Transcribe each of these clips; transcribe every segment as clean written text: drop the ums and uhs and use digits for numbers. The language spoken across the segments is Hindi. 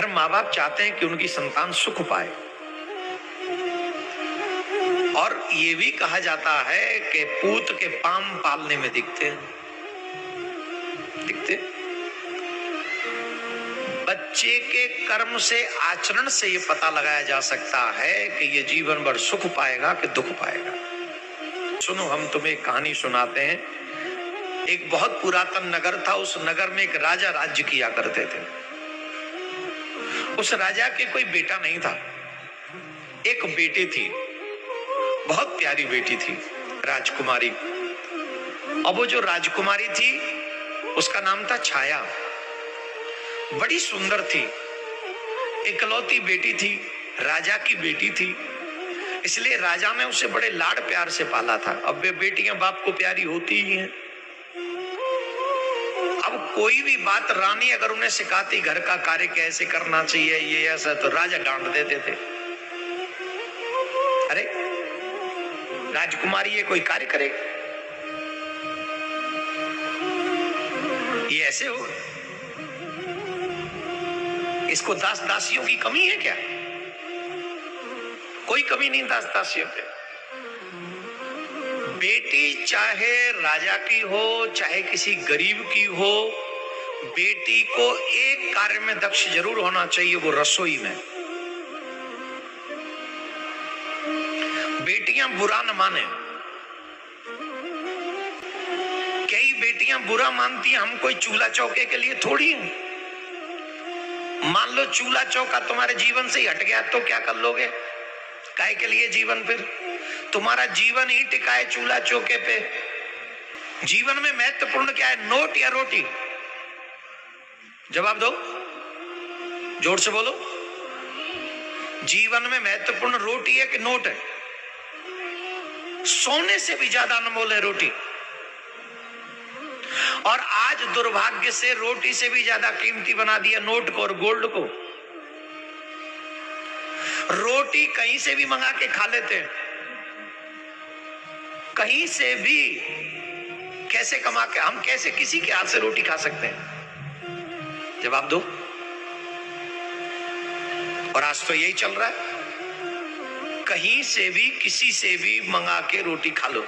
हर माँ बाप चाहते हैं कि उनकी संतान सुख पाए, और ये भी कहा जाता है कि पूत के पाम पालने में दिखते बच्चे के कर्म से, आचरण से ये पता लगाया जा सकता है कि ये जीवन भर सुख पाएगा कि दुख पाएगा। सुनो, हम तुम्हें एक कहानी सुनाते हैं। एक बहुत पुरातन नगर था, उस नगर में एक राजा राज्य किया करते थे। उस राजा के कोई बेटा नहीं था, एक बेटी थी, बहुत प्यारी बेटी थी, राजकुमारी। अब वो जो राजकुमारी थी उसका नाम था छाया। बड़ी सुंदर थी, इकलौती बेटी थी, राजा की बेटी थी, इसलिए राजा ने उसे बड़े लाड प्यार से पाला था। अब वे बेटियां बाप को प्यारी होती ही हैं। अब कोई भी बात रानी अगर उन्हें सिखाती, घर का कार्य कैसे करना चाहिए, ये ऐसा, तो राजा डांट देते थे। अरे राजकुमारी ये कोई कार्य करे, ये ऐसे हो, इसको दास दासियों की कमी है क्या? कोई कमी नहीं दास दासियों पे। बेटी चाहे राजा की हो चाहे किसी गरीब की हो, बेटी को एक कार्य में दक्ष जरूर होना चाहिए, वो रसोई में। बेटियां बुरा न माने, कई बेटियां बुरा मानती हैं, हम कोई चूल्हा चौके के लिए थोड़ी हैं। मान लो चूल्हा चौका तुम्हारे जीवन से ही हट गया तो क्या कर लोगे? काहे के लिए जीवन? फिर तुम्हारा जीवन ही टिका है चूल्हा चौके पे। जीवन में महत्वपूर्ण क्या है, नोट या रोटी? जवाब दो, जोर से बोलो। जीवन में महत्वपूर्ण रोटी है कि नोट है? सोने से भी ज्यादा अनमोल है रोटी। और आज दुर्भाग्य से रोटी से भी ज्यादा कीमती बना दिया नोट को और गोल्ड को। रोटी कहीं से भी मंगा के खा लेते हैं, कहीं से भी, कैसे कमा के, हम कैसे किसी के हाथ से रोटी खा सकते हैं? जवाब दो। और आज तो यही चल रहा है, कहीं से भी किसी से भी मंगा के रोटी खा लो।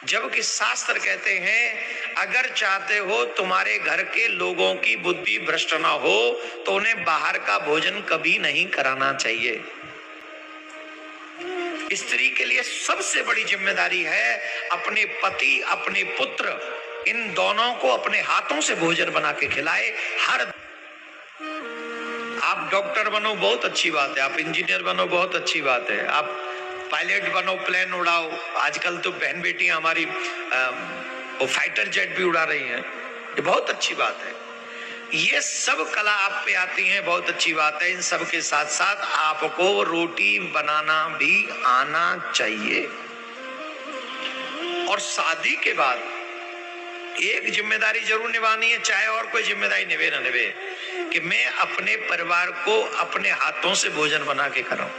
जबकि शास्त्र कहते हैं अगर चाहते हो तुम्हारे घर के लोगों की बुद्धि भ्रष्ट ना हो तो उन्हें बाहर का भोजन कभी नहीं कराना चाहिए। स्त्री के लिए सबसे बड़ी जिम्मेदारी है अपने पति, अपने पुत्र, इन दोनों को अपने हाथों से भोजन बना के खिलाए। हर आप डॉक्टर बनो बहुत अच्छी बात है, आप इंजीनियर बनो बहुत अच्छी बात है, आप पायलट बनो, प्लेन उड़ाओ। आजकल तो बहन बेटियां हमारी वो फाइटर जेट भी उड़ा रही हैं, ये बहुत अच्छी बात है। ये सब कला आप पे आती हैं, बहुत अच्छी बात है। इन सब के साथ साथ आपको रोटी बनाना भी आना चाहिए। और शादी के बाद एक जिम्मेदारी जरूर निभानी है, चाहे और कोई जिम्मेदारी निभे ना निभे, कि मैं अपने परिवार को अपने हाथों से भोजन बना के खिलाऊं।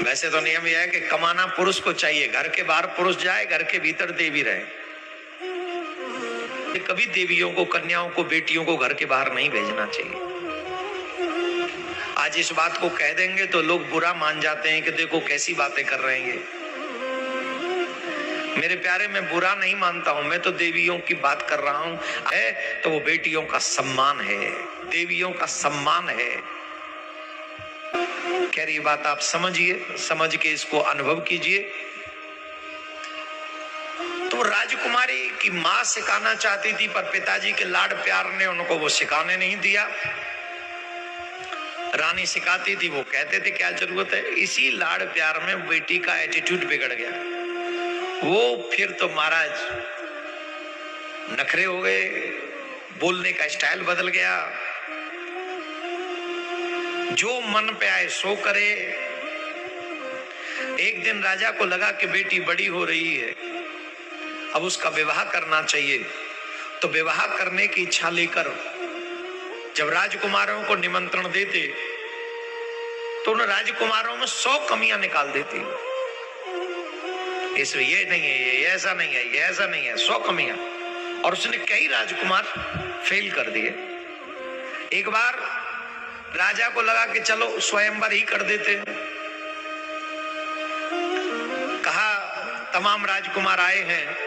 वैसे तो नियम यह है कि कमाना पुरुष को चाहिए, घर के बाहर पुरुष जाए, घर के भीतर देवी रहे। कभी देवियों को, कन्याओं को, बेटियों को घर के बाहर नहीं भेजना चाहिए। आज इस बात को कह देंगे तो लोग बुरा मान जाते हैं कि देखो कैसी बातें कर रहे हैं। मेरे प्यारे, मैं बुरा नहीं मानता हूं, मैं तो देवियों की बात कर रहा हूं। है तो वो बेटियों का सम्मान है, देवियों का सम्मान है। कह रही बात आप समझिए, समझ के इसको अनुभव कीजिए। तो राजकुमारी की मां सिखाना चाहती थी, पर पिताजी के लाड प्यार ने उनको वो सिखाने नहीं दिया। रानी सिखाती थी, वो कहते थे क्या जरूरत है। इसी लाड प्यार में बेटी का एटीट्यूड बिगड़ गया। वो फिर तो महाराज नखरे हो गए, बोलने का स्टाइल बदल गया, जो मन पे आए सो करे। एक दिन राजा को लगा कि बेटी बड़ी हो रही है, अब उसका विवाह करना चाहिए। तो विवाह करने की इच्छा लेकर जब राजकुमारों को निमंत्रण देते तो उन राजकुमारों में 100 कमियां निकाल देती। इसमें ये नहीं है, ये ऐसा नहीं है, ये ऐसा नहीं है, 100 कमियां। और उसने कई राजकुमार फेल कर दिए। एक बार राजा को लगा कि चलो स्वयंवर ही कर देते। कहा तमाम राजकुमार आए हैं,